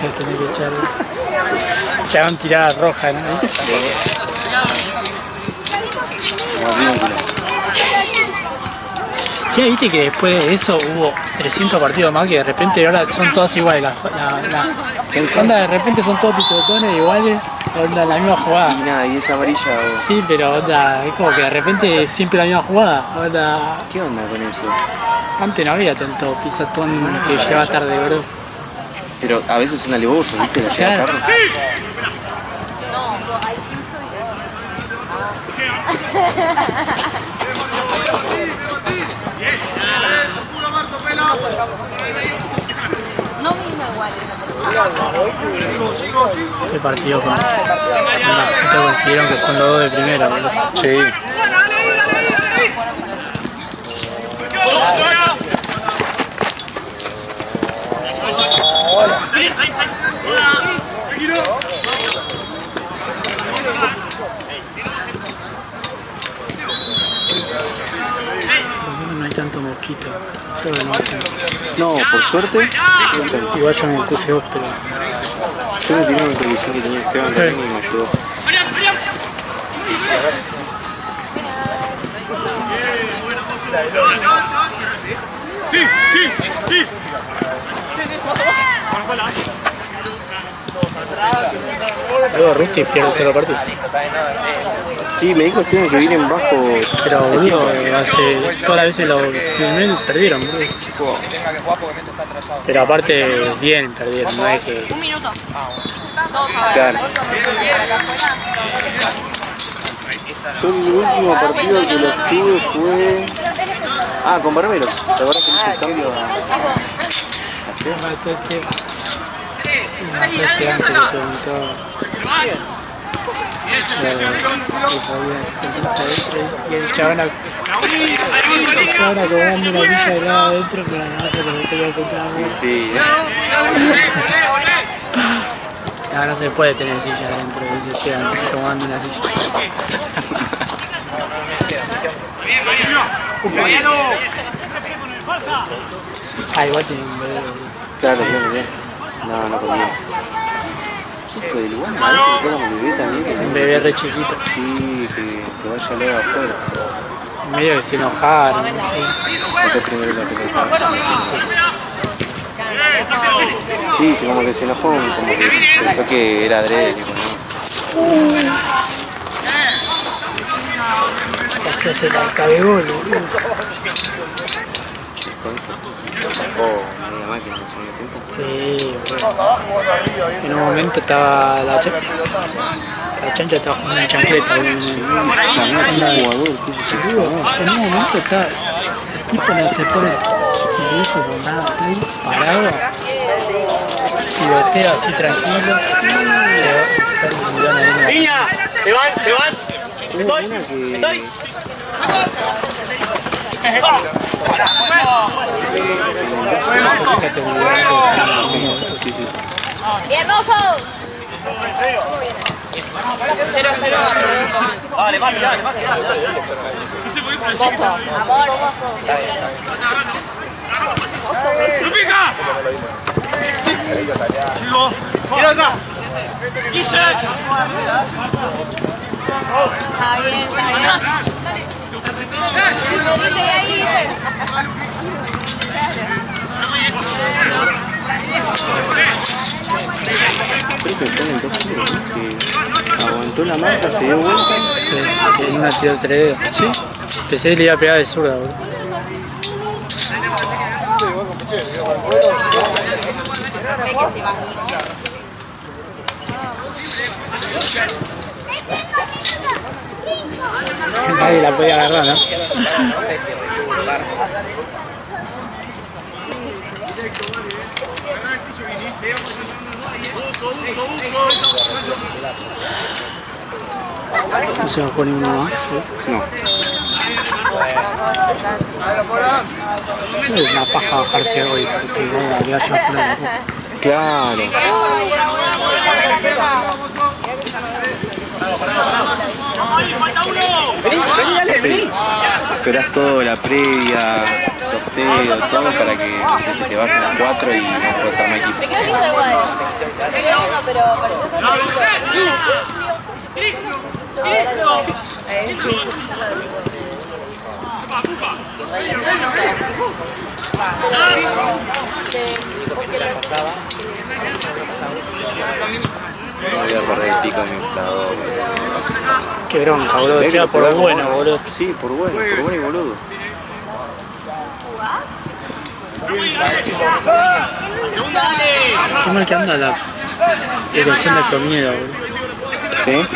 Que tenés que echar. Echaron tirada roja, ¿no? Sí, viste que después de eso hubo 300 partidos más que de repente ahora son todas iguales. Onda, de repente son todos picotones iguales, onda la misma jugada. Y nada, y esa amarilla. Sí, pero onda, es como que de repente siempre la misma jugada. Onda, ¿Qué onda con eso? antes no había tanto pisotón que llegaba tarde, bro. Pero a veces son alevosos, ¿viste? La llega tarde. No vino igual. Este partido con consiguieron que son los dos de primera, boludo. Sí. No hay tanto mosquito. Creo que no hay tanto. No, por suerte. Igual yo me puse dos, pero. Yo me tiré una televisión que tenía Esteban también y me ayudó. Sí, sí, sí. Luego Rusti pierde todo el partido. Sí, me dijo Esteban que vienen bajo. Pero boludo, hace todas las veces los filmé perdieron, boludo. Pero aparte bien perdieron, no es que. Un minuto. Claro. Yo el último partido que los tuve fue. Ah, con Barberos. ¿Te acuerdas que hice el cambio a. Y el chabón acomodando una silla de lado adentro, pero nada, pero no te voy a contar. Sí. No se puede tener silla adentro, dice Esteban, acomodando una silla. Ah, igual tiene un bebé. Claro, bien. No, no conmigo. ¿Qué fue del lugar? ¿A ver que como bebé también? Un bebé re chiquito. Sí, que vaya luego afuera. Medio que se enojaron, sí. Acá primero la pelota. Sí, como que se enojó, como que pensó que era adrede, tipo, ¿no? Casi se la cabegó, boludo. Oh, media máquina, ¿no se dio tiempo? Sí, bueno. En un momento estaba la chancha estaba jugando una chancleta, boludo. Jugador, En un momento está, el tipo no se pone nervioso con nada, está ahí parado, pivotea así tranquilo. Niña, se van. Estoy. Bien, Rosso. 0-0. Vale, más. Amor, ¡Pica! Chico, tira acá. Está bien. Dice ahí. Creo que está en el 2-0, que aguantó la marca, se dio vuelta. Sí, que una tiró el 3 dedos. Sí. Pensé que le iba a pegar de zurda, boludo. Nadie la podía agarrar, ¿no? No se bajó ninguno más. No. Sí, es una paja bajarse hoy, porque no la había hecho afuera. Claro. Vení, dale, vení. esperás todo, la previa, sorteo, todo para que no sé, se te bajen las 4 y no puedas armar equipo. Te quedó lindo igual. Te quedó lindo, pero parece No voy a perder el pico de mi inflador. Qué bronca, boludo. Ve Sea que por lo bueno, pegamos. boludo. Sí, por bueno y boludo. Qué mal que anda la elección de comida, boludo. ¿Sí?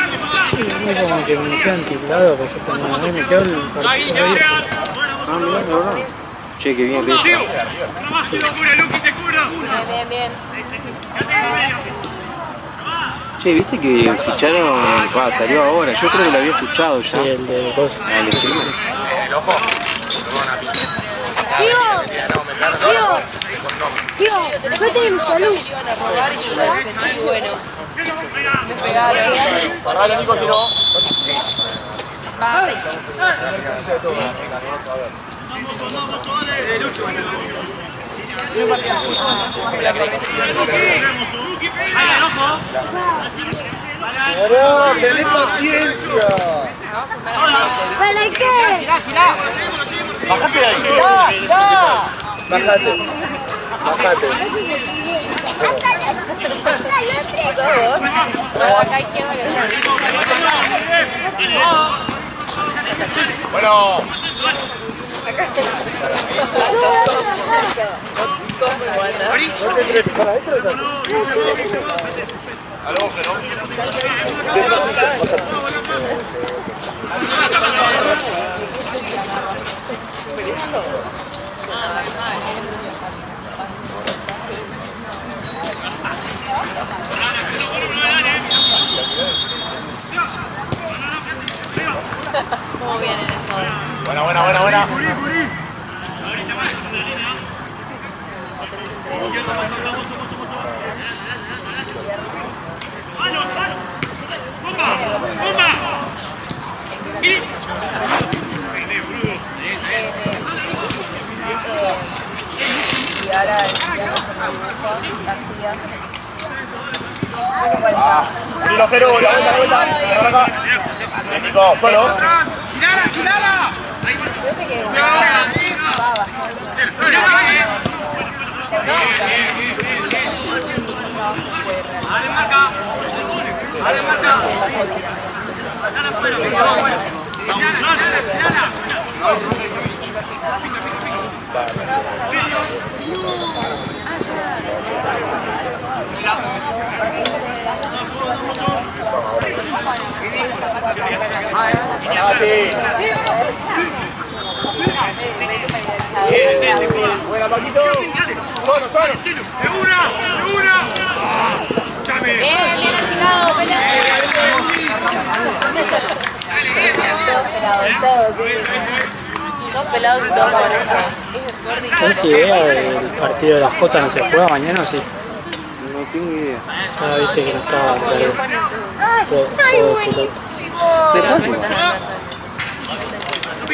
Sí, a mí como que me quedan tildados, porque yo cuando me quedo el partido de Ah, mirá, de verdad. Che, qué bien que bien, bien, bien. Che, viste que ficharon, salió ahora, yo creo que lo había escuchado ya. Sí, el de cosas. Al streamer. Tío, yo tengo salud. Paralo, Nico, si no. Va, 6. Pará, tenés paciencia. ¿Para qué? Bajate de ahí. Bájate. Bájate. Acá izquierda que sea. Bueno. Al ojo, ¿no? Muy bien en eso. Buena. Tiro, Jero, la vuelta. Acá. Bien, Nico, solo. Buena, Paquito. Solo. Bien, bien achicado, pelado. Todos pelados y todos buenos. ¿Tenés idea del partido de la Jota no se juega mañana o sí? No tengo idea. Ah, viste que no estaba claro.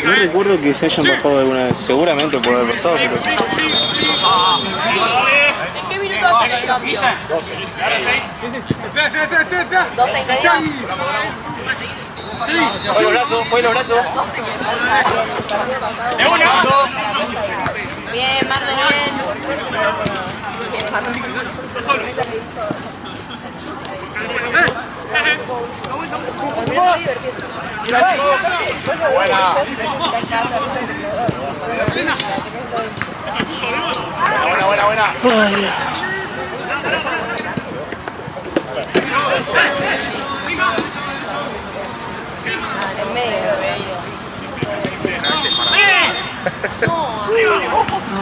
No recuerdo que se hayan bajado alguna vez. Seguramente por haber pasado, pero... ¿En qué minuto hacen el cambio? 12 y medio. Fue los brazos. De uno. Bien, Mardo, bien. Buena.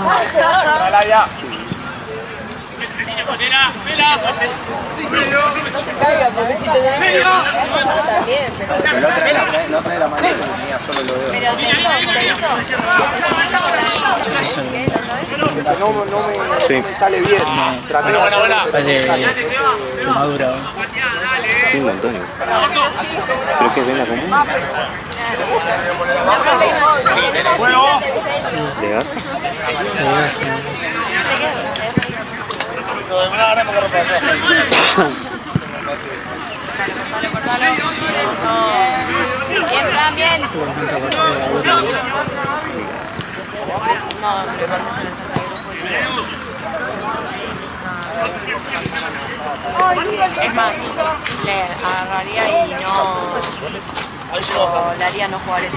Ay, Dale ya. También, La otra de la manera tenía solo lo veo. pero se hizo. Sí. Sale bien. Buena. parece que madura. Tengo Antonio. ¿Pero es que es vena común? ¿De gas? Bien, Fran, bien. No, es más, le agarraría y no le haría no jugar el te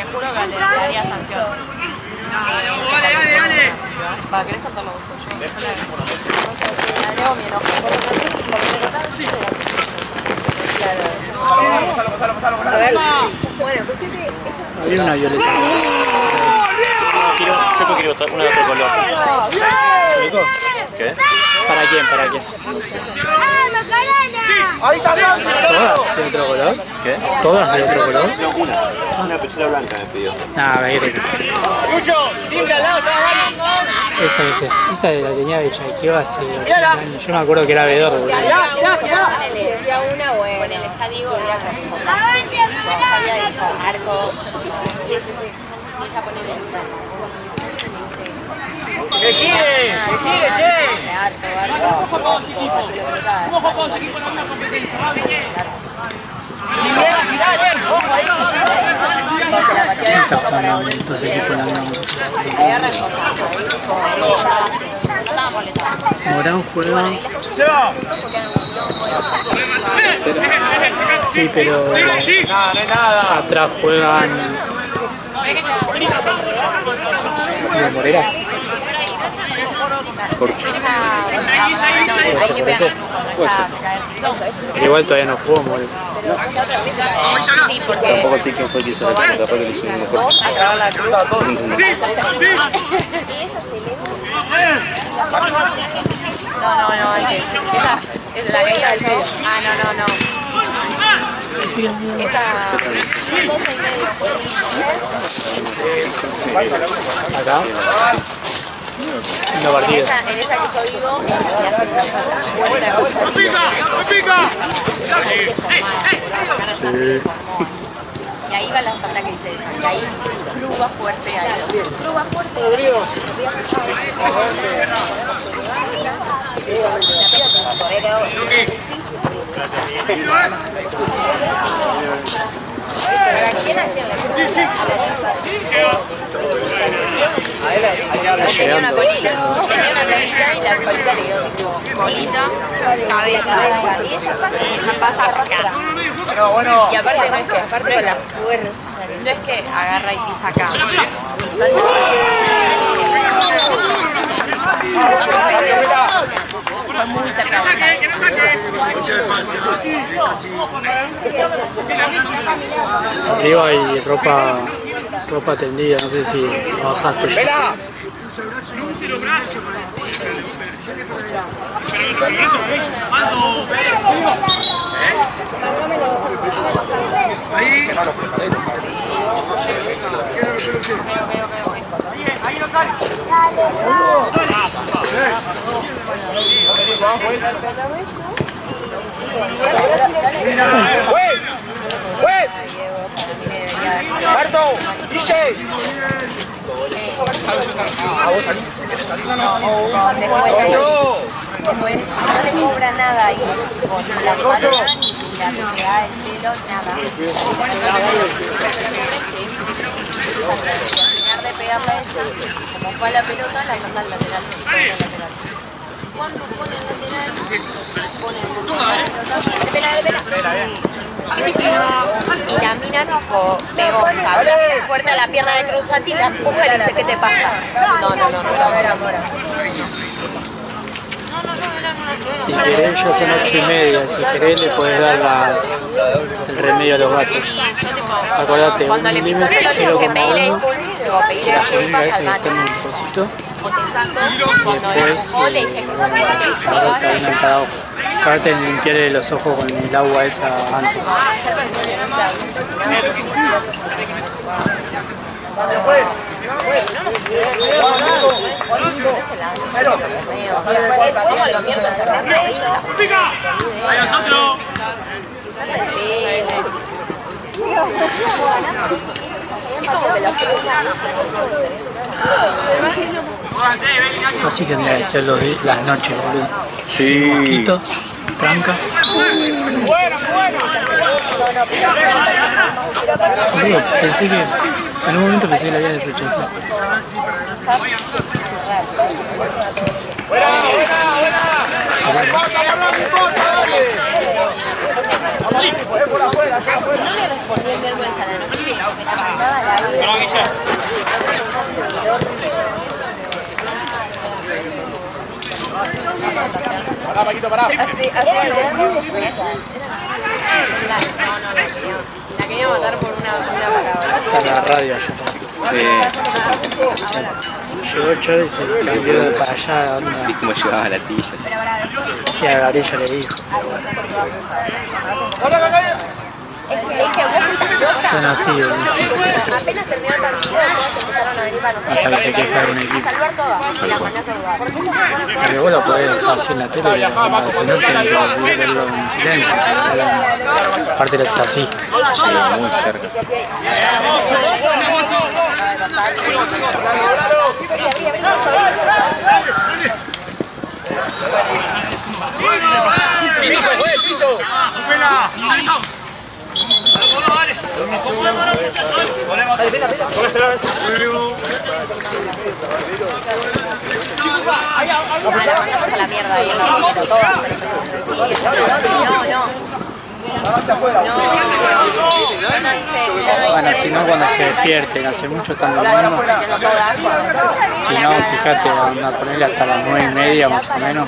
juro que le haría sanción. Va, ¿querés contarlo vos? Yo le hago mi enojo. A ver. Bueno, había una violeta. Yo quiero una de otro color. ¿Qué? ¿Para quién? ¿Para quién? Ahí está blanco. ¿Todas de otro color? ¿Qué? ¿Todas de otro color? No, una pechera blanca me pidió. Nah, veire. Esa de la tenía Bellaqueo hace 8 años. Yo me acuerdo que era Bedor. decía una buena. Ponele, ya digo, ya había hecho arco y eso ella pone ventana. ¿Qué quiere? ¿Qué quiere, che? Dos equipos Morán juega. Sí, pero atrás juegan Morera. Pero igual todavía no jugó Morera. Sí, porque Tampoco sé quién fue que hizo la capaz que le hizo mejor. dos a trabar la cruz. No, antes. Esa es la que iba yo. Ah, no. Esa 12:30. Acá. No partido. En esa que yo digo, me hace una buena cosa. Y ahí va la pata que dice, y ahí cluba fuerte ahí. Cluba fuerte. Tenía una colita y la colita le dio tipo colita, cabeza, y ella pasa acá. Y aparte no es que, aparte con la fuerza, no es que agarra y pisa acá, pisa fue muy cerca. Arriba hay ropa tendida, no sé si bajaste ya. Marto, DJ. Después no le cobra nada ahí, con la mano y la pegada del pelo, nada. Terminar de pegarla a ella, como fue a la pelota, la manda al lateral. Cuando pone el lateral, y la mina tipo pegó, habla fuerte a la pierna de Cruzati y la empuja y le dice, ¿qué te pasa? No, era Mora. Si querés, ya son 8:30. Si querés, le podés dar el remedio a los gatos. Y yo tipo, Acordate, cuando le pisó el pelo, le dije que pedirle disculpas al gato. O te saco, cuando le empujó, le dije, Cruzati, Ya te limpiaré los ojos con el agua esa antes. Así tendría que ser las noches, boludo. Sí. Sin mosquito, tranca. Boludo, pensé que... En un momento pensé que la había rechazado. No le respondí el miércoles a la noche, me la mandaba la vida. Pará, Paquito, pará. La quería matar por una palabra. Está en la radio allá. Llegó Chávez y se cambió de para allá, onda. ¿Viste cómo llevaba la silla? Sí, a Gabriela le dijo. Es que vos estás loca. Son así, boludo. Apenas terminó el partido, todos empezaron a venir para nosotros. Hasta que se queja de un equipo. A salvar todas. Y las mandé a salvar. Porque vos lo podés dejar así en la tele, si no tenés que verlo en silencio. Aparte lo está así. Muy cerca. La mandamos a la mierda ahí, pero todas. Bueno, si no cuando se despierten, hace mucho están durmiendo. Si no, fíjate, a ponerle hasta las 9:30 más o menos.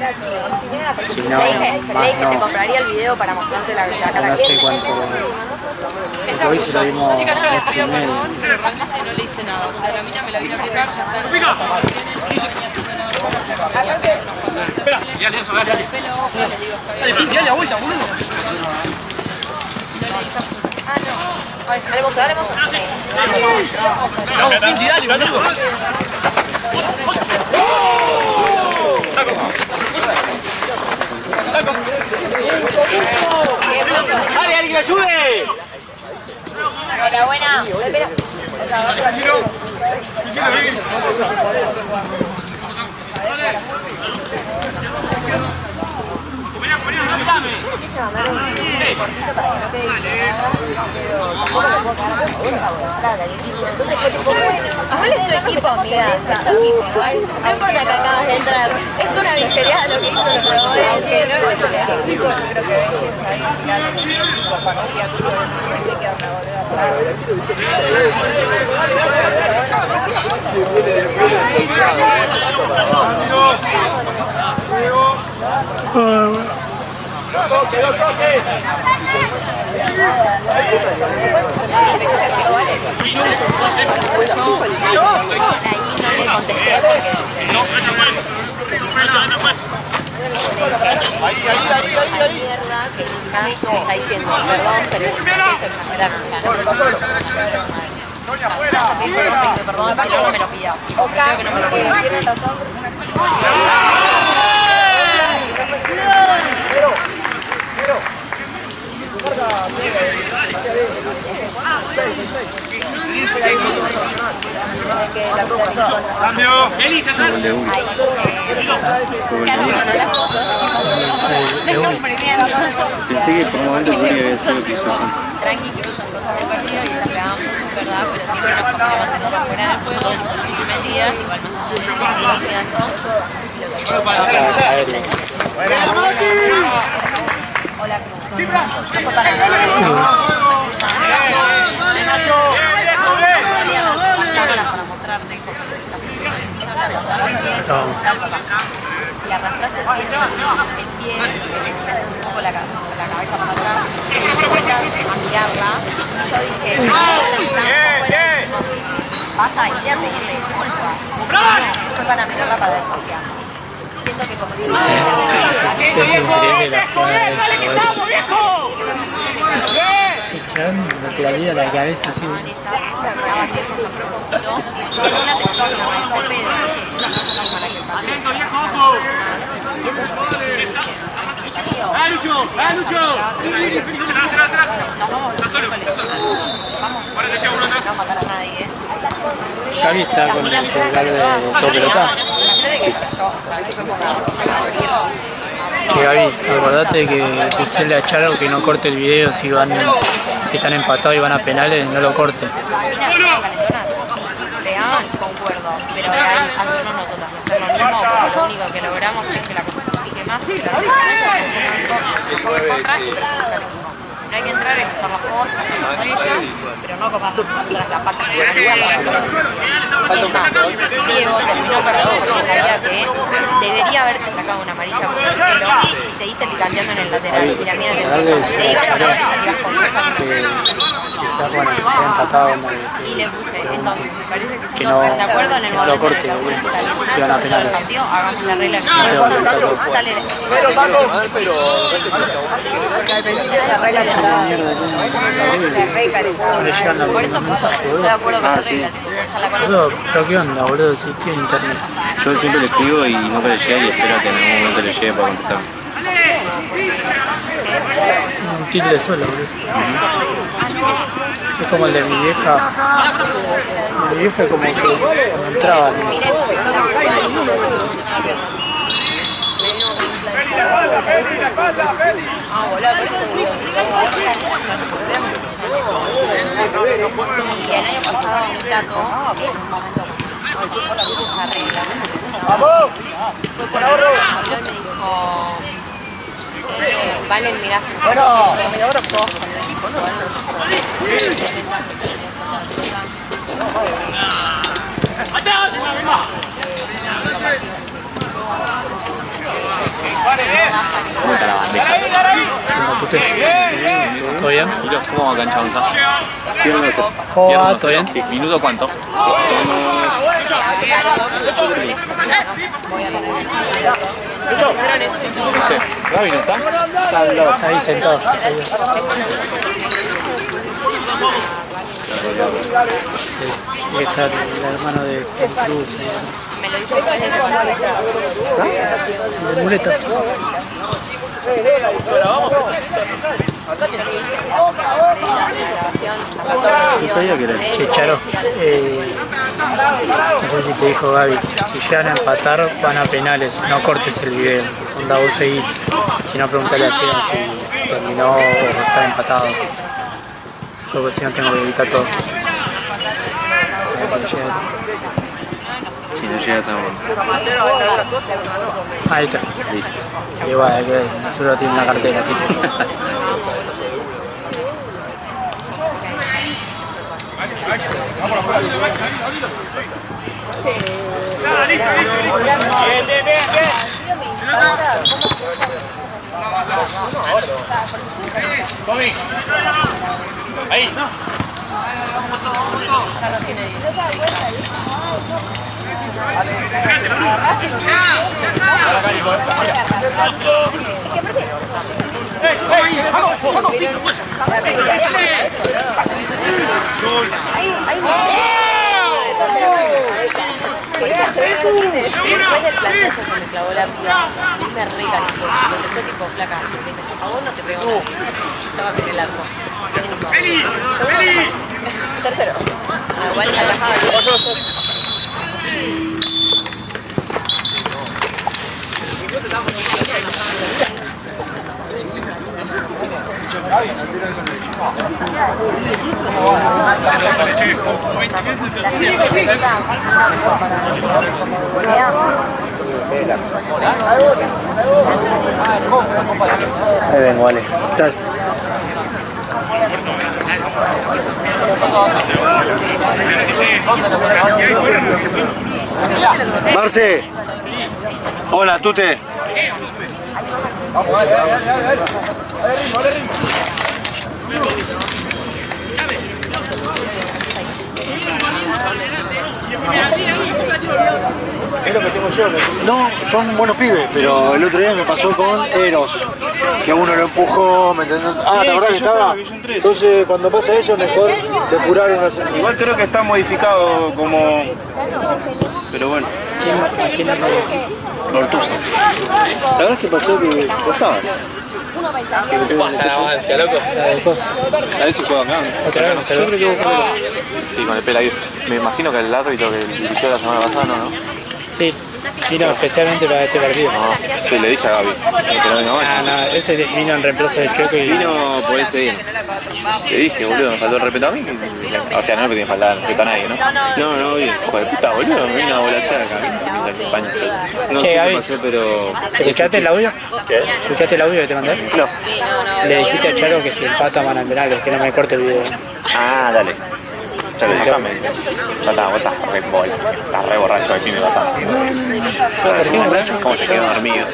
Si no, Le dije más que te no. compraría el video para mostrarte la cara. No sé cuánto. Porque hoy se lo dimos 8:30. No le hice nada, o sea, la mina me la vino a aplicar, ya está. Espera, dale eso, dale. Dale la vuelta, boludo. Haremos. Vamos, Pinti, dale, boludo. ¡Dale, alguien que me ayude! Hola, buena. Hazle tu equipo, amiga. No importa que acabas de entrar. Es una miseria lo que hizo el juego. Ahí no le contesté porque mierda que está diciendo perdón, pero es exagerar, perdón, pero no me lo pidió. Creo que no me lo pidió. Cambio. Ahí Pensé que por un momento Juli había sido lo que hizo así. Tranqui, que no son cosas del partido y esas pegamos mucho, ¿verdad? Pero siempre nos mantenemos fuera del juego, metidas, igual más allá y los hola, no fue para para mostrarte y arrastraste el pie, un poco la cabeza para atrás, a mirarla. Yo dije, vas a ir a pedirle disculpas. Fue para mirarla para desconfiar. Siento que como digo, Es increíble la jugada de eso. Echaron la pegadilla a la cabeza así. ¡Ah, Lucho! ¡Ah, Lucho! ¡Será! ¡Está solo! dejar matar a nadie. Gaby está con el celular de todo pelota. Que Gaby, acordate que decirle a Charo que no corte el video si están empatados y van a penales, no lo corte. Concuerdo, pero hacernos nosotros, hacerlo mismo, porque lo único que logramos es que la cosa se pique más y la diferencia es un contra y perjudica al equipo. No hay que entrar en usar las cosas, como ella, pero no comernos nosotras la pata. Es más, Diego terminó perdón porque sabía que debería haberte sacado una amarilla por el pelo y seguiste picanteando en el lateral y la mía te ibas con la amarilla, te ibas con y le puse, entonces me parece que si no están de acuerdo en el momento en el que auguriste la bien todo el partido, hagamos la regla que sale el por eso estoy de acuerdo con la regla. Pero qué onda, boludo, si tiene internet. Yo siempre le escribo y nunca le llega y espero que en algún momento le llegue para contestar. Un tilde solo, boludo. Es como el de mi vieja. Mi vieja como que cuando entraba. Y el año pasado mi tato, en un momento arregla. Fue por ahorro. Y me dijo, Valen, mirá, todos con el equipo, ¿Cómo está la bandeja? ¿Todo bien? ¿Cómo va cancha avanzada? ¿Todo bien? Sí. ¿Minuto cuánto? No sé. ¿Gaby no está? Está ahí sentado. Y está el hermano de Cruz. me lo dijo De muleta. No sabía que era. Che, Charo, no sé si te dijo Gaby, si llegan a empatar van a penales, no cortes el video, onda vos seguís, si no preguntale a Esteban si terminó o está empatado. Yo pues si no tengo que editar todo. Si no llega tan bueno. Ahí está. Listo. Igual, que solo tiene una cartera, tipo. Tommy. Ahí. Después del planchazo que me clavó la piba, me recalentó, porque fue tipo flaca, a vos no te pegó nada, estabas en el arco. Tercero. Igual atajaba. Ahí vengo, vale. Marce. Hola, Tute. Es lo que tengo yo. No, son buenos pibes, pero el otro día me pasó con Eros, que uno lo empujó, ¿me entendés? Ah, ¿te acordás que estaba? Entonces, cuando pasa eso, mejor depurar una... Igual creo que está modificado como... Pero bueno. ¿Quién es Nortuza. ¿Sabés qué pasó? Que yo estaba. Pasa la avancia, loco. A ver si juega acá. Yo creo que vos con sí, con el pelo ahí. Me imagino que el árbitro que dirigió la semana pasada, ¿no? Sí, vino especialmente para este partido. No, sí, le dije a Gaby que no venga más. No, ese vino en reemplazo de Chueco y... Vino por ese día. Le dije, boludo, me faltó el respeto a mí. O sea, no me faltaba el respeto a nadie, ¿no? No, bien. Hijo de puta, boludo, me vino a volasear acá. No sé qué pasó, pero... ¿Escuchaste el audio? ¿Qué? ¿Escuchaste el audio que te mandé? No. Le dijiste a Charo que si empata van a penales, que no me corte el video. Ah, dale. Charo, déjame. Ya está, vos estás re borracho el fin de pasado. ¿Por qué borracho? ¿Cómo se quedó dormido?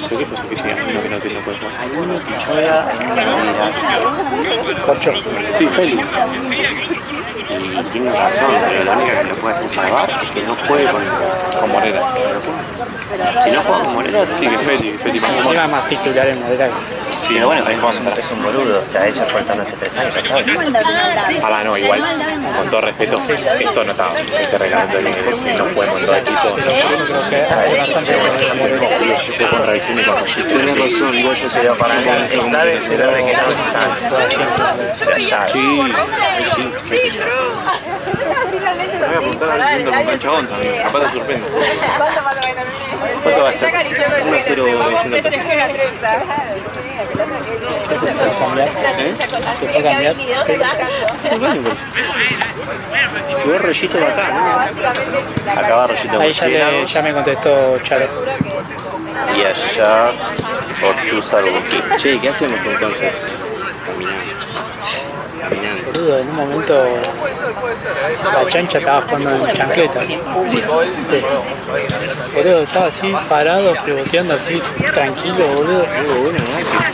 ¿Pero qué pasa que tiene uno que no tiene cuerpo? Hay uno que juega en Miras. Corcho. Sí, Feli. Y tiene razón, pero la única que lo puede hacer salvar es que no juegue con Morera. Si no juega con Morera, sí que Feli más Encima más titular en Madera. sí, pero bueno, es un boludo. O sea, ella faltando hace 3 años, ¿sabes? Ah, no, igual. Con todo respeto, esto no está. Este reglamento de que no juguemos todo el equipo. Creo que es bastante bueno. Yo con reacción y con tenés razón, igual yo soy para mí. ¿Sabe? De verdad que no sabe. Sí, sí. Me voy a apuntar al centro con Cancha 11, capaz te sorprende. ¿Cuánto va a estar? 1-0 ¿Se puede cambiar? Jugó Rollito acá, ¿no? Acá va Rollito Ahí ya me contestó Charo. y allá Ortúzar Buquín. Che, ¿qué hacemos entonces? Caminando. Boludo, en un momento la chancha estaba jugando en chancleta. Sí. Boludo, estaba así parado, pivoteando así, tranquilo, boludo. Bueno,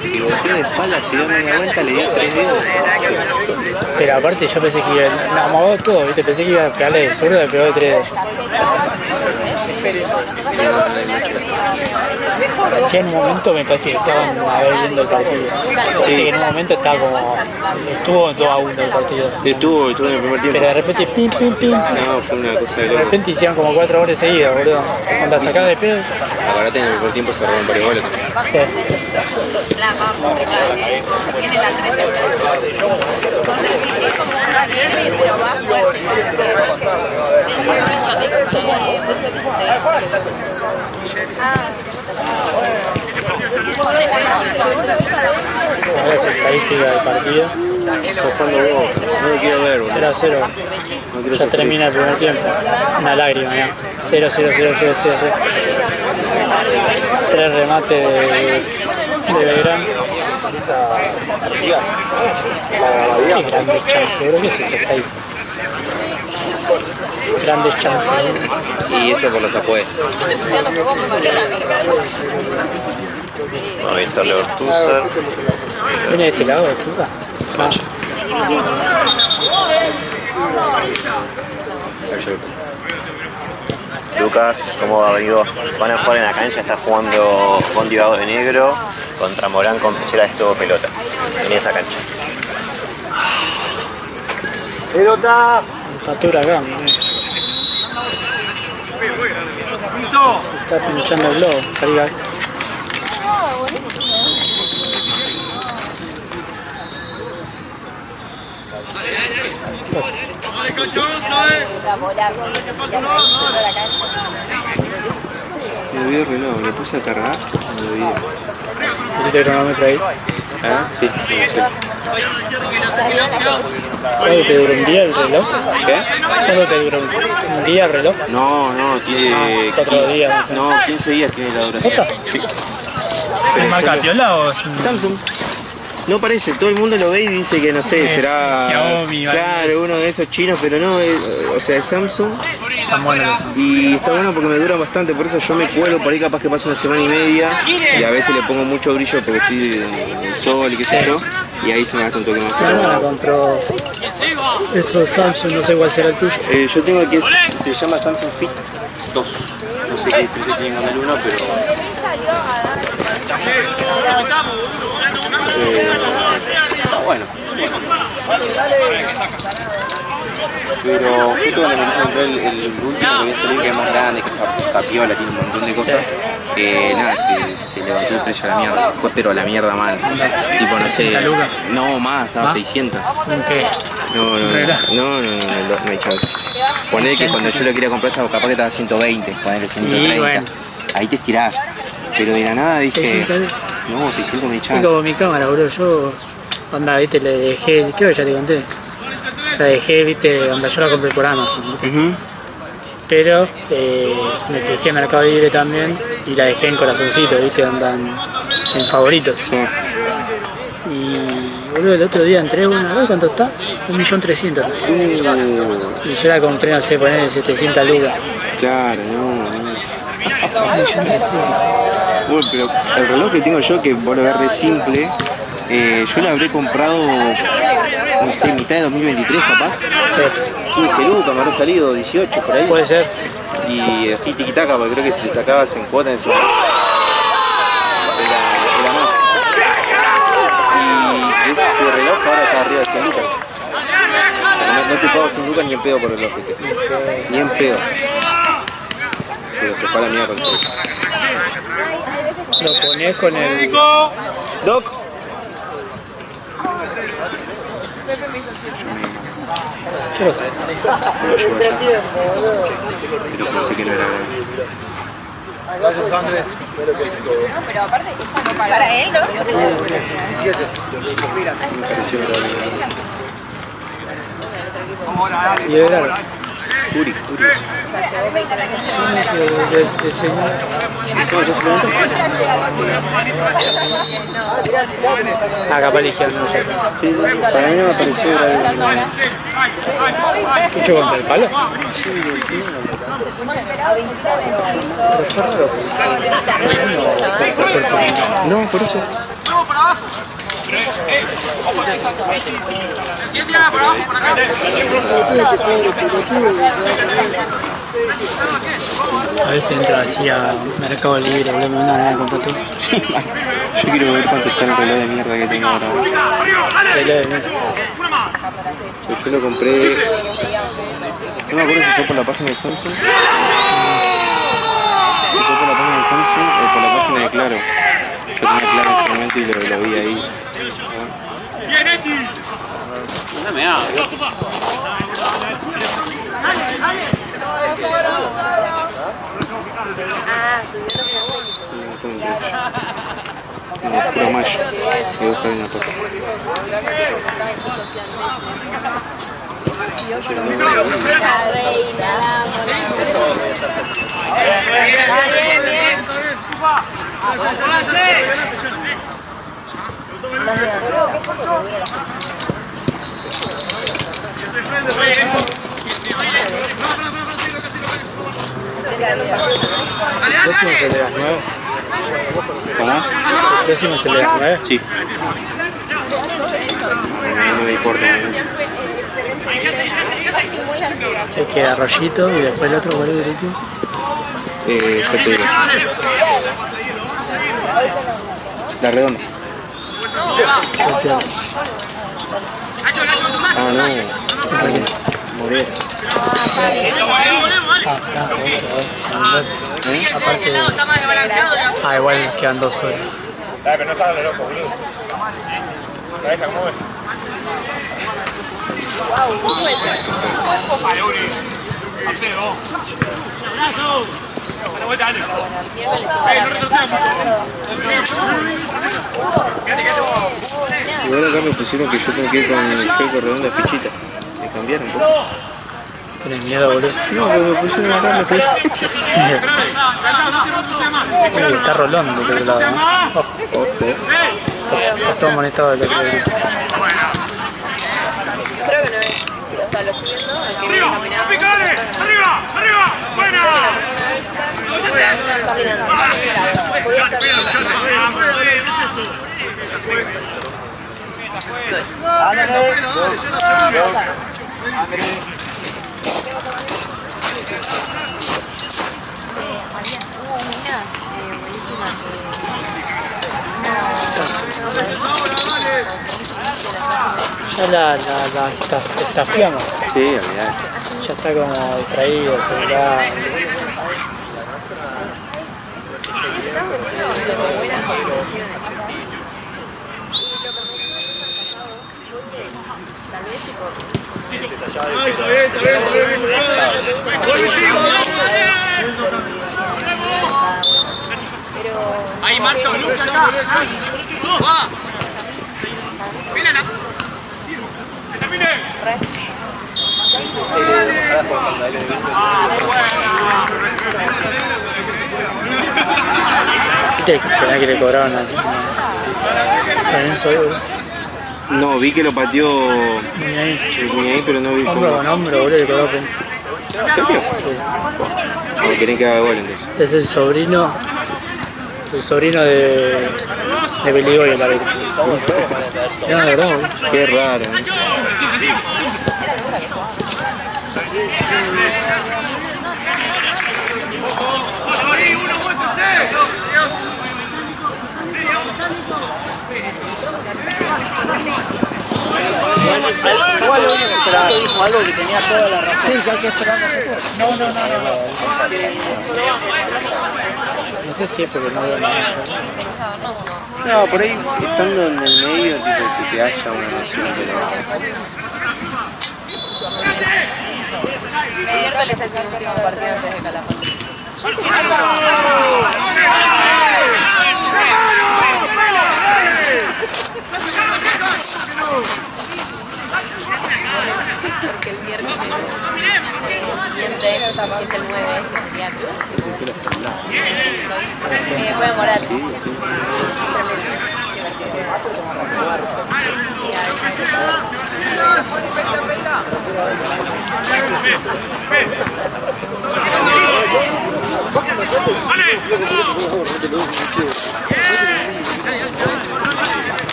que pivoteó de espalda, se dio media vuelta, le dio 3 dedos. Pero aparte yo pensé que iba, no, amagó todo, ¿viste? Pensé que iba a pegarle de zurda y pegó de 3 dedos. Sí, en un momento me parece que estaban a ver viendo el partido. Sí, en un momento estaba como... Estuvo 2-1 el partido. Estuvo en el primer tiempo. Pero de repente, pim, pim, pim. No, fue una cosa de De loco. repente hicieron como 4 goles seguidos, boludo. Cuando sacaban de pedo... Ahora en el primer tiempo se roban varios goles. La vamos, tiene la 13. Pero va fuerte. Las estadísticas del partido. Cuando vos, no lo quiero ver, boludo. 0-0. No quiero Ya sufrir. termina el primer tiempo. Una lágrima, ¿no? 0-0, 0-0, 0-0. 3 remates de Belgrano. Qué grandes chances, bro. ¿Qué es esto que está ahí? Grandes chances. Y eso por las apuestas. Vamos a avisarle a Ortúzar. ¿Viene de este lado, Tuca? Lucas, ¿cómo va, amigo? Van a jugar en la cancha, está jugando Bondi Vago de Negro contra Morán con Pechera de todo pelota. En esa cancha. ¡Pelota! Patura acá, mirá. Está pinchando el globo, salí acá. Me olvidé el reloj, me puse a cargar, me olvidé. ¿Pusiste el cronómetro ahí? ¿Ah? Sí, sí. ¿Cuánto te duró un día el reloj? ¿Qué? ¿Cuánto te duró un día el reloj? No, tiene... 4 días. No, 15 días tiene la duración. ¿Esta? Sí. ¿Es marca Piola o es un...? Samsung. No parece, todo el mundo lo ve y dice que no sé, será... Xiaomi, claro, uno de esos chinos, pero no, o sea, es Samsung. Están buenos. Y está bueno porque me dura bastante, por eso yo me cuelo, por ahí capaz que pasa 1 semana y media y a veces le pongo mucho brillo porque estoy en el sol y qué sé yo, y ahí se me gasta un toque más. Mi hermana compró esos Samsung, no sé cuál será el tuyo. Yo tengo el que se llama Samsung Fit 2, no sé qué precio tiene con el 1, pero... está bueno. Pero justo cuando me empecé a comprar el último que voy a salir, que es más grande, que está piola, tiene un montón de cosas, nada, se levantó el precio a la mierda, se fue pero a la mierda mal. Tipo, no sé, no más, estaba 600. ¿Qué? No hay chance. Poner que cuando yo lo quería comprar estaba capaz que estaba 120, ponerle 130. Bueno. Ahí te estirás. Pero de la nada dije, no, 600 no hay Es chance. como mi cámara, boludo. Yo, onda, viste, le dejé, creo que ya te conté. La dejé, viste, onda, yo la compré por Amazon, ¿viste? Pero me fijé en Mercado Libre también y la dejé en corazoncito, viste, onda en favoritos. Sí. Y boludo, el otro día entré una, a ver cuánto está, 1.300.000. Y yo la compré, no sé, poner 700 lucas. Claro, no. 1.300.000. Bueno, pero el reloj que tengo yo, que vos lo ves re simple, yo lo habré comprado, no sé, mitad de 2023 capaz. Sí. 15 lucas, me habrá salido 18 por ahí. Puede ser. Y así tiquitaca, porque creo que si le sacabas en cuota en ese momento, era más. Y ese reloj ahora está arriba de 100 lucas. No te pago 100 lucas ni en pedo por el reloj. Ni en pedo. Pero se fue a la mierda el precio. Lo pones con el... Doc. ¿Qué lo sé? Pero pensé que no era grande. Pero aparte, ella no para él, ¿no? Me pareció grande. Y es claro. Uri. Ah, capaz eligieron, no sé. Para mí no me pareció grande. ¿Qué hecho contra el palo? No, por eso. A veces entro así a Mercado Libre, boludo, me mandan a comprar todo. Yo quiero ver cuánto está el reloj de mierda que tengo ahora. Yo lo compré. No me acuerdo si fue por la página de Samsung. Si fue por la página de Samsung o por la página de Claro. Yo tenía Claro en ese momento y lo vi ahí. Dame agua. Puro mayo. Voy a buscar una cosa. La reina, la mona. Bien. ¿El próximo es el de las 9? ¿Cómo? ¿El próximo es el de las 9? Sí. No me importa. Que queda Arroyito y después el otro, ¿cuál es el último? Ya te digo. La redonda. Ah, no. Morir. Aparte, igual quedan 2 horas. Dale, pero no salgan los locos, boludo. ¿Sabes cómo es? Vale, Uri. Haceo. ¡Abrazo! ¡Dale vuelta, dale! ¡No retrocedamos! Igual acá me pusieron que yo tengo que ir con el chueco redondo de fichita. Me cambiaron, ¿no? ¿Tenés miedo, boludo? No, pero me pusieron acá lo que es. Está rolando del otro lado, ¿no? Ojo. Está todo molestado del otro lado. Creo que no es. O sea, lo estoy viendo, el que viene caminando. ¡Arriba! ¡Buena! Ya estafiamos. Sí, olvidate. está como distraído, celular. Ahí Marco, Lucas, va. Mírala. Que termine. ¿Viste que le cobraron San Solo? No, vi que lo pateó Muñaí, pero no vi hombro con hombro, boludo, le cobró. ¿En serio? No, quieren que haga gol entonces. Es el sobrino de Beligo y el árbitro. No, de verdad, boludo. Qué raro. Igual lo único que esperaba, dijo algo que tenía toda la razón. Sí, que hay que esperar. No. No sé si es porque no veo nada. No, por ahí estando en el medio, tipo, que te haya una noción, pero... Miércoles es el último partido antes de Calafate. Porque el miércoles siguiente, que es el 9, que sería voy a Moral.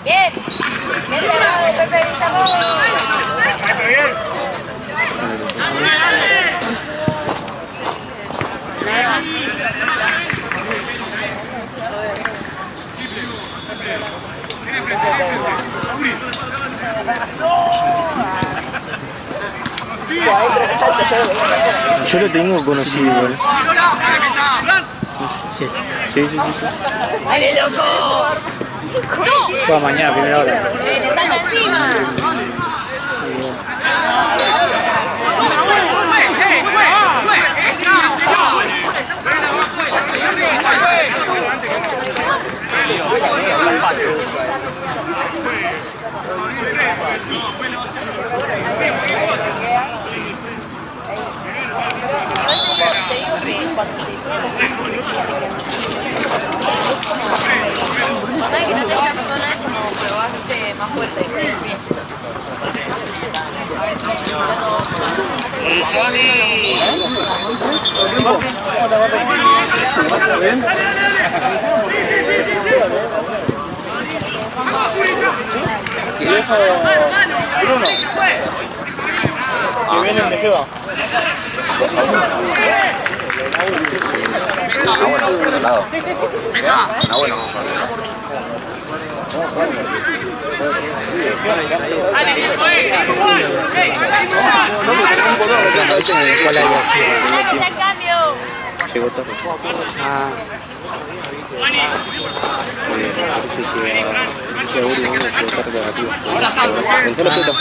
Bien, bien lado, Pepe Vizamón. Yo lo tengo conocido igual. Sí. Sí. ¡Dale, loco! Juega mañana, primera hora. ¡Le salta encima! Cuando hay que no tenga persona es como probaste más fuerte. Bruno. Que viene de Jeva. Bueno, por otro lado. Bueno. Llegó tarde. Parece que a Uri vamos a llegó tarde negativo. Como siempre, nosotros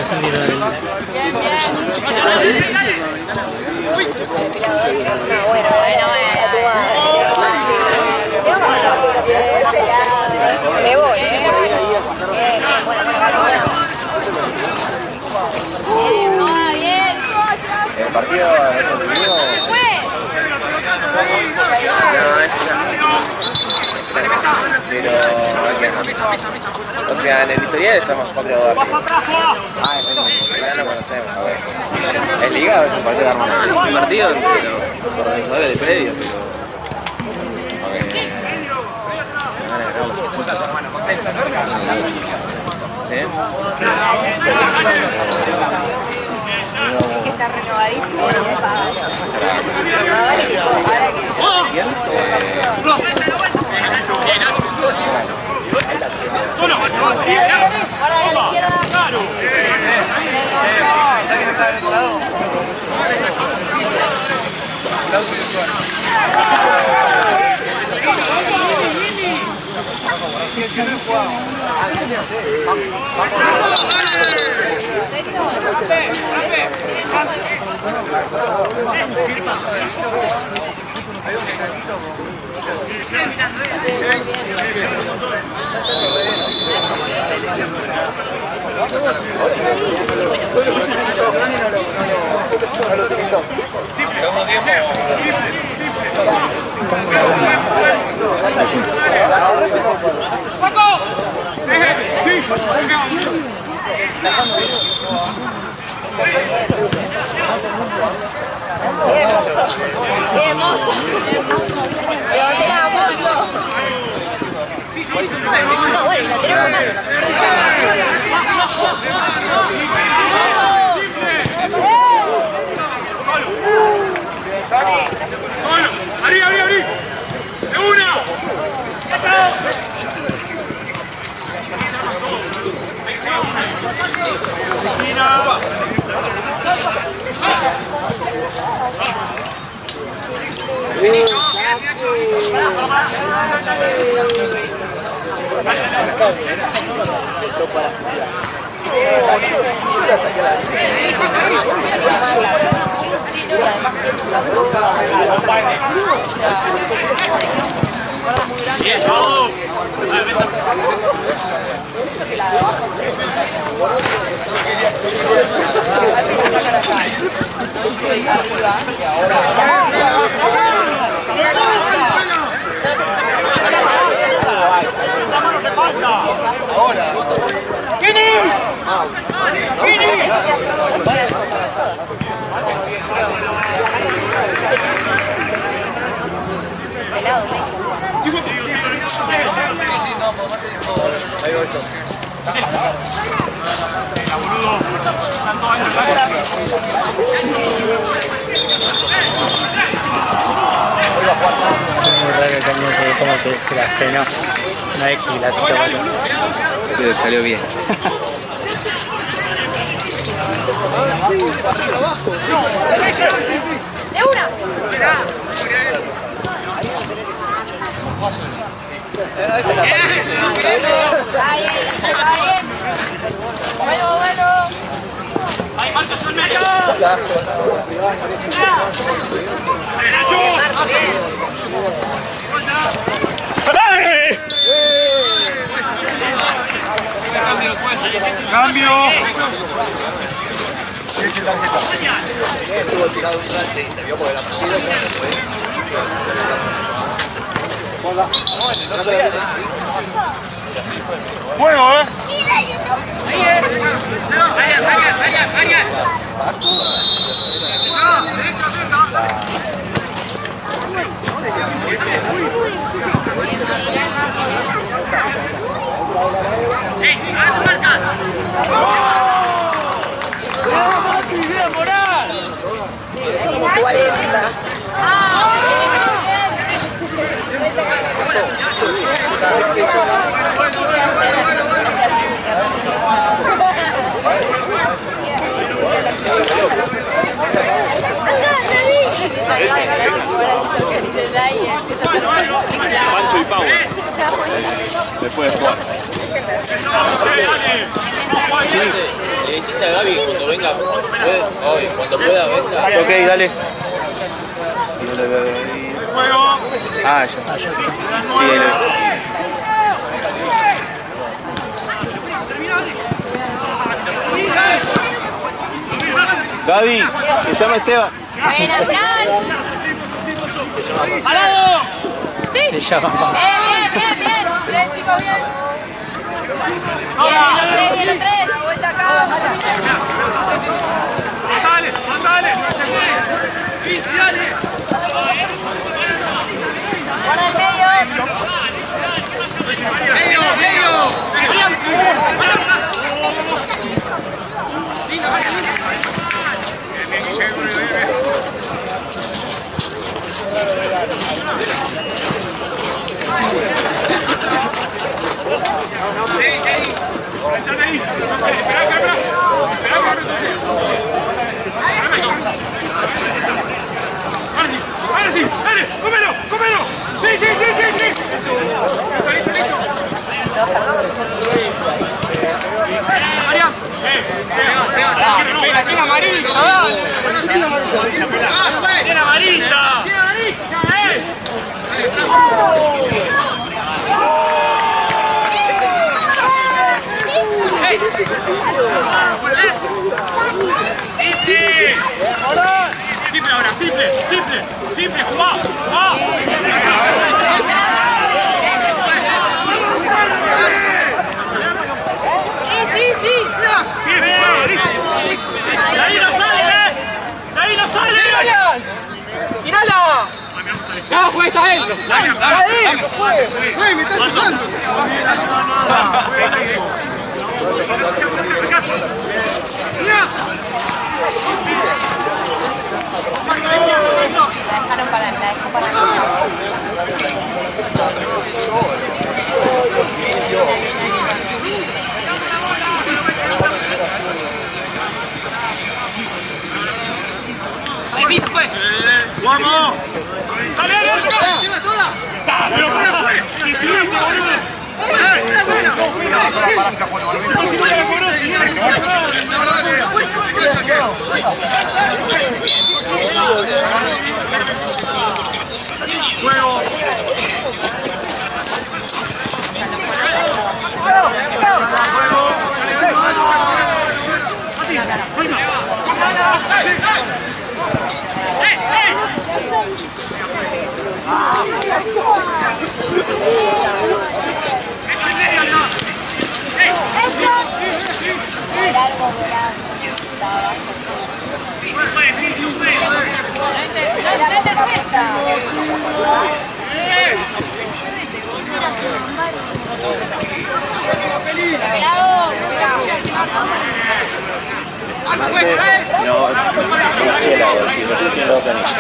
ascendido del equipo. Me voy, ¿El partido es entendido? No, es pero o sea, en el editorial estamos 4 arriba. Ah, ya lo conocemos, a ver. ¿Es liga o es un partido de armamento? Es un partido entre los organizadores del predio, pero... ¿Sí? que está renovadísimo. Hermoso. Levantela, mozo. No, bueno, la tenemos mal. ¡Arriba, arriba, arriba! ¡De una! Ahora. ¡Vini! ¡Vini! Ahí voy yo. Es muy raro que también se ve como que se la estrenó. No es que la cita. Pero salió bien. ¡De una! Ahí, bueno, bueno. ¡Hay marcas al medio! ¡Cambio! Bueno, Ahí, después de jugar. Le decís a Gaby cuando venga, cuando pueda venga. Ok, dale. Ah, ya. Sí, ahí lo vi. Gaby, me llama Esteban. Buena, Fran. ¡Parado! Sí. Se llama. Bien, chicos, bien. Bien, los tres. La vuelta acá. ¡Pasale! ¡Pasale! ¡Sí, dale! Guarda el medio. ¡Ahora sí! ¡Dale! ¡Cómelo! ¡Cómelo! ¡Sí, sí, sí, sí! ¡Listo, listo, listo! ¡María! ¡Tiene amarilla! ¡Tiene amarilla! ¡Tiene amarilla! ¡Simple ahora! ¡Simple! ¡Simple! ¡Simple! ¡Jugá! ¡Jugá! Sí. ¡De ahí no sale! ¡De ahí no sale! ¡Tirala! ¡No, juega está él! ¡Güey, me estás jugando! La dejó para ¡Vamos! ¡Dale, dale! ¡Encima toda! ¡Pero fue! ¡Juego! No, conocía la voz, no sé quién lo organiza.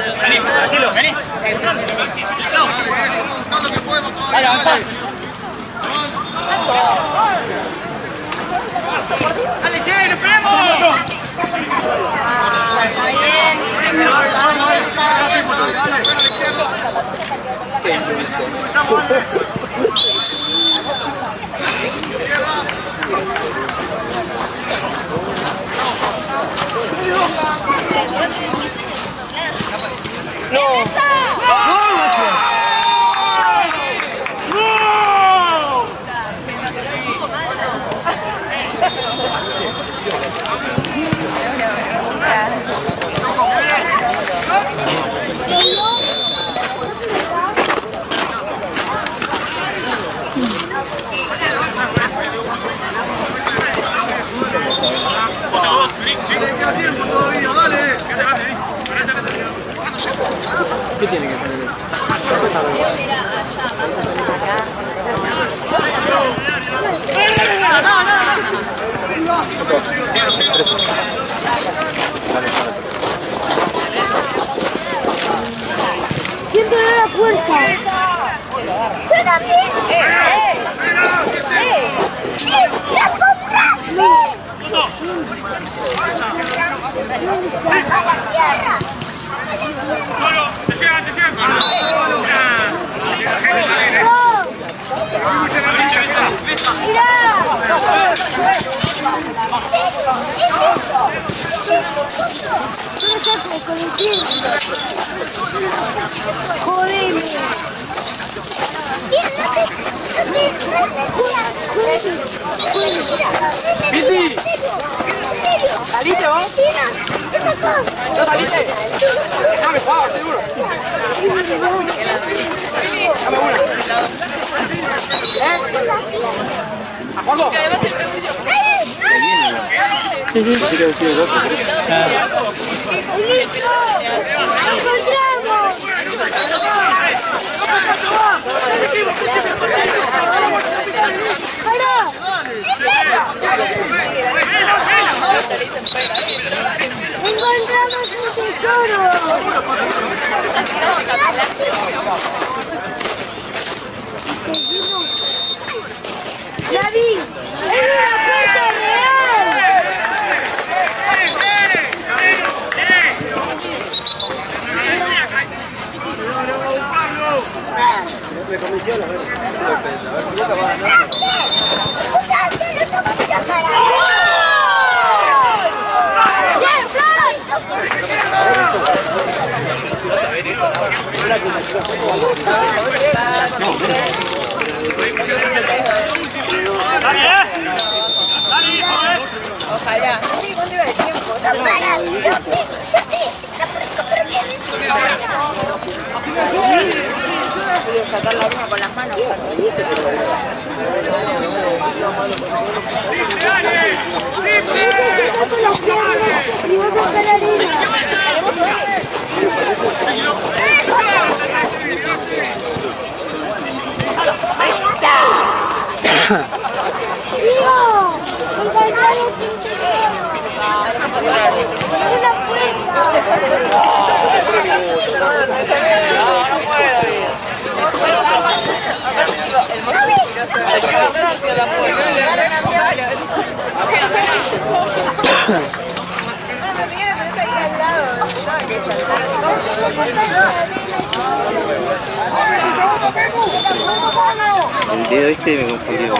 Está bien, Tranquilo, vení. Dale, avanzá. Dale, che, nos pegamos. Está bien. ¿Qué tiene que poner? Siempre abre la puerta. Yo también. ¡La compraste! ¿Saliste vos? ¿No saliste? Déjame jugar, seguro. Dame una. ¿A Juanjo? Sí, sí. ¡Encontramos un tesoro! ¡La vi! ¡Es una puerta real! Ojalá. Voy a sacar la luna con las manos. El dedo este me confundió.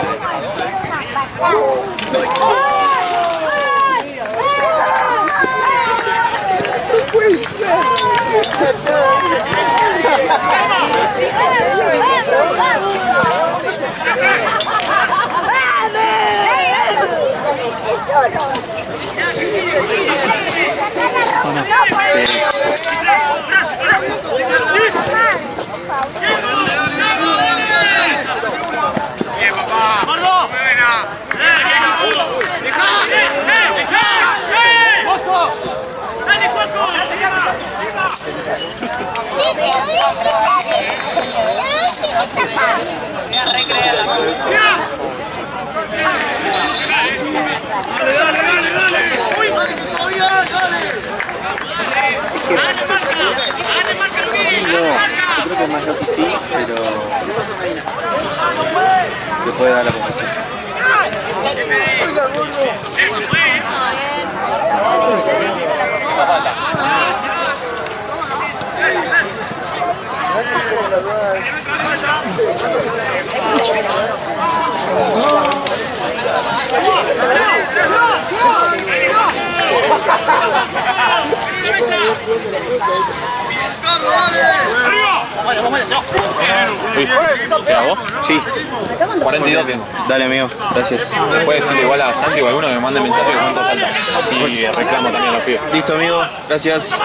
Yo creo que más lo que sí, pero le puede dar la posición. ¿Qué hago? Sí. 42 tengo. Dale, amigo. Gracias. Puedes decirle igual a Santi o a alguno que me mande mensaje de cuánto falta. Así reclamo también a los pibes. Listo, amigo. Gracias.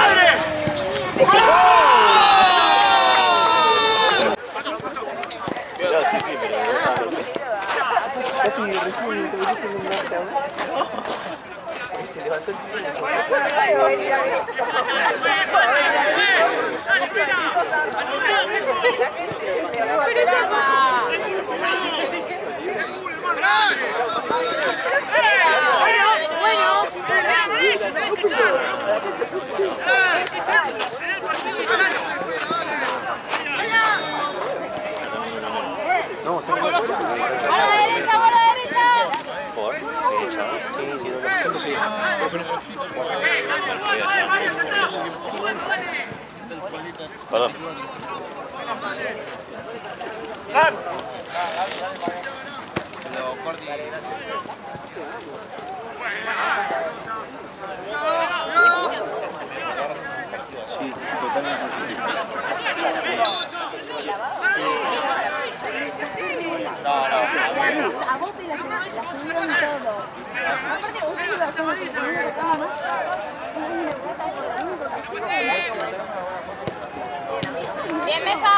Se levantó el No, está bien. ¡A la derecha, a la derecha! ¿Por? ¿Derecha? Sí, sí, no. ¿Cuánto sigue? Perdón. Sí, totalmente. A vos te la subieron todo. Aparte, vos te ibas como que te ponías la cama. Bien, mesa.